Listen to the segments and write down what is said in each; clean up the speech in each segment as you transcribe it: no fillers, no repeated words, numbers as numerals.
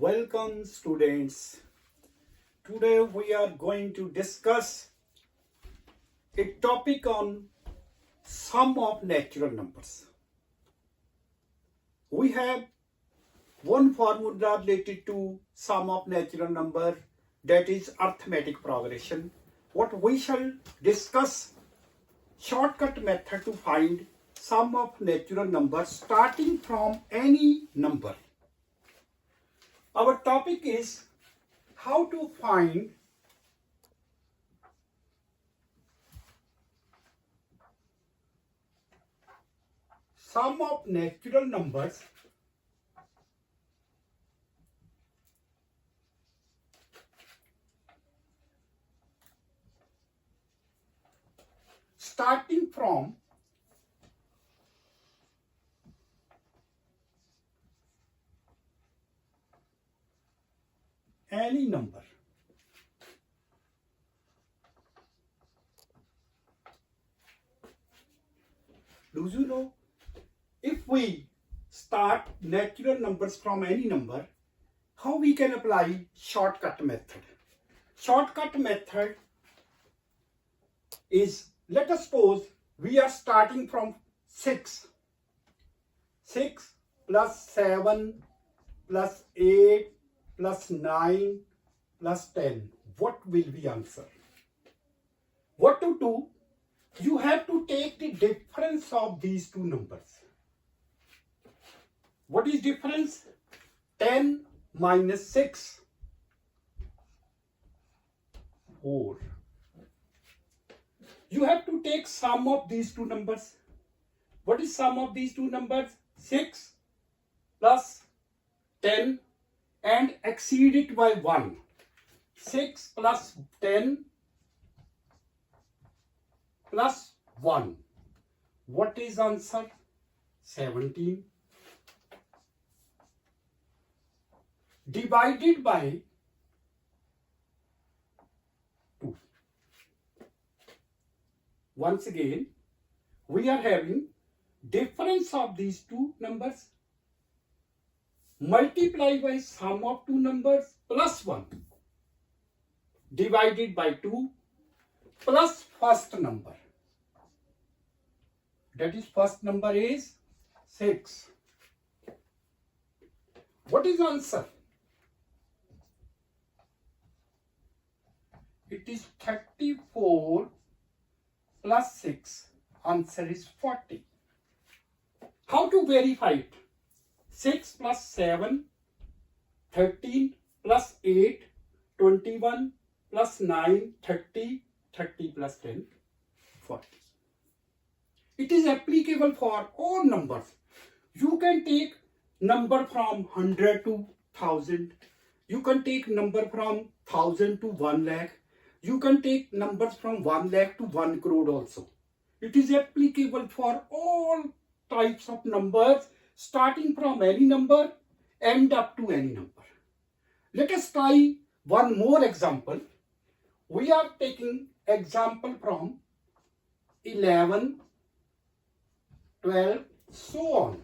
Welcome students. Today we are going to discuss a topic on sum of natural numbers. We have one formula related to sum of natural number, that is arithmetic progression. What we shall discuss shortcut method to find sum of natural numbers starting from any number. Our topic is how to find sum of natural numbers starting from any number. Do you know, if we start natural numbers from any number, how we can apply shortcut method? Shortcut method is, let us suppose we are starting from 6. 6 plus 7 plus 8 plus 9 plus 10. What will we answer? What to do? You have to take the difference of these two numbers. What is difference? 10 minus 6. 4. You have to take sum of these two numbers. What is sum of these two numbers? 6 plus 10 and exceed it by 1. 6 plus 10 plus 1. What is answer? 17. Divided by 2. Once again, we are having difference of these two numbers multiply by sum of two numbers plus 1 divided by 2 plus first number. That is, first number is 6. What is answer? It is 34 plus 6. Answer is 40. How to verify it? 6 plus 7, 13 plus 8, 21 plus 9, 30, 30 plus 10, 40. It is applicable for all numbers. You can take number from 100 to 1000. You can take number from 1000 to 1 lakh. You can take numbers from 1 lakh to 1 crore also. It is applicable for all types of numbers, starting from any number, end up to any number. Let us try one more example. We are taking example from 11, 12, so on,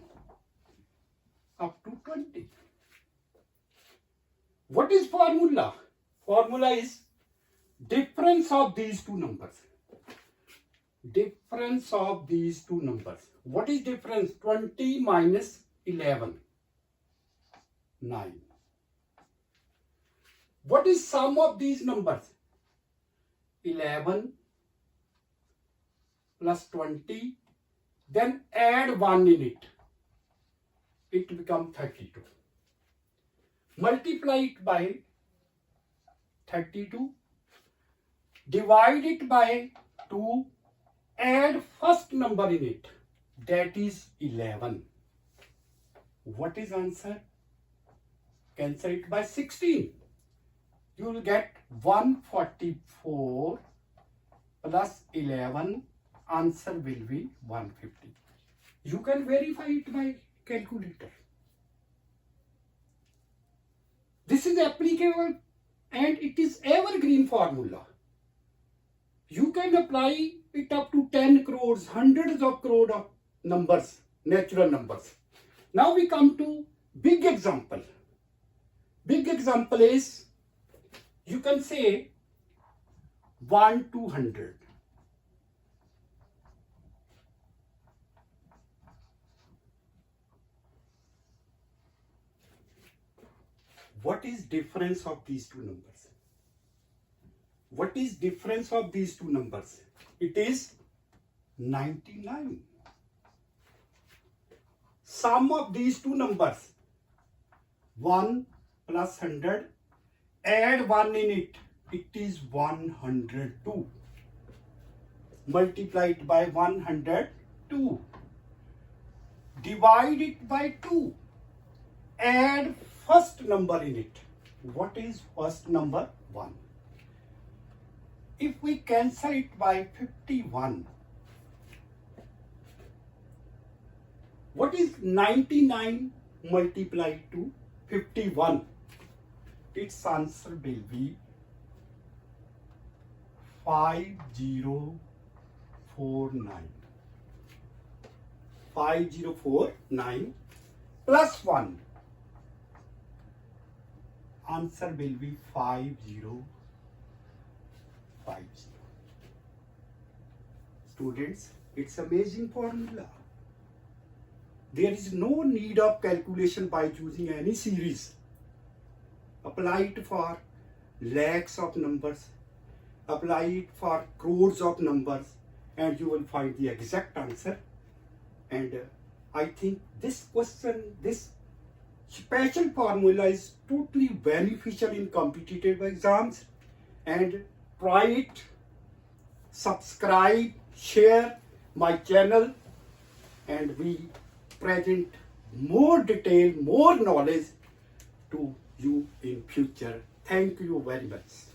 up to 20. What is formula? Formula is difference of these two numbers. Difference of these two numbers. What is difference? 20 minus 11. 9. What is sum of these numbers? 11 plus 20. Then add 1 in it. It becomes 32. Multiply it by 32. Divide it by 2. Add first number in it. That is 11. What is answer? Cancel it by 16. You will get 144 plus 11. Answer will be 150. You can verify it by calculator. This is applicable and it is evergreen formula. You can apply it up to 10 crores, hundreds of crore of numbers, natural numbers. Now we come to big example. Big example is, you can say 1 to 100. What is difference of these two numbers? What is difference of these two numbers? It is 99. Sum of these two numbers, 1 plus 100, add 1 in it, it is 102. Multiply it by 102. Divide it by 2. Add first number in it. What is first number? 1. If we cancel it by 51, what is 99 multiplied to 51? Its answer will be 5049. 5049 plus 1. Answer will be 5050. Students, it's amazing formula. There is no need of calculation by choosing any series. Apply it for lakhs of numbers. Apply it for crores of numbers, and you will find the exact answer. And I think this question, this special formula is totally beneficial in competitive exams. And try it, subscribe, share my channel, and we present more detail, more knowledge to you in future. Thank you very much.